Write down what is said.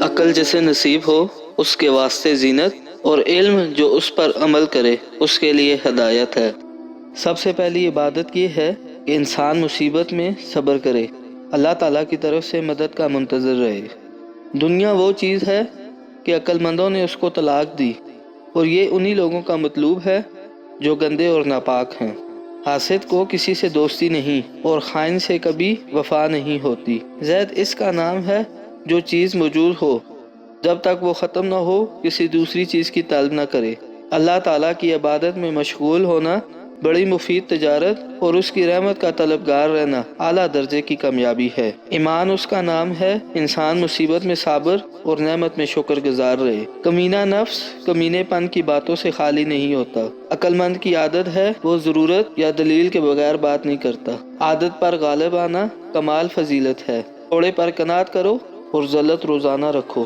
عقل جسے نصیب ہو اس کے واسطے زینت، اور علم جو اس پر عمل کرے اس کے لیے ہدایت ہے۔ سب سے پہلی عبادت یہ ہے کہ انسان مصیبت میں صبر کرے، اللہ تعالیٰ کی طرف سے مدد کا منتظر رہے۔ دنیا وہ چیز ہے کہ عقل مندوں نے اس کو طلاق دی، اور یہ انہی لوگوں کا مطلوب ہے جو گندے اور ناپاک ہیں۔ حاسد کو کسی سے دوستی نہیں، اور خائن سے کبھی وفا نہیں ہوتی۔ زید اس کا نام ہے جو چیز موجود ہو، جب تک وہ ختم نہ ہو کسی دوسری چیز کی طلب نہ کرے۔ اللہ تعالیٰ کی عبادت میں مشغول ہونا بڑی مفید تجارت اور اس کی رحمت کا طلبگار رہنا اعلیٰ درجے کی کامیابی ہے۔ ایمان اس کا نام ہے، انسان مصیبت میں صابر اور نعمت میں شکر گزار رہے۔ کمینہ نفس کمینے پن کی باتوں سے خالی نہیں ہوتا۔ عقل مند کی عادت ہے وہ ضرورت یا دلیل کے بغیر بات نہیں کرتا۔ عادت پر غالب آنا کمال فضیلت ہے۔ تھوڑے پر قناعت کرو اور ذلت روزانہ رکھو۔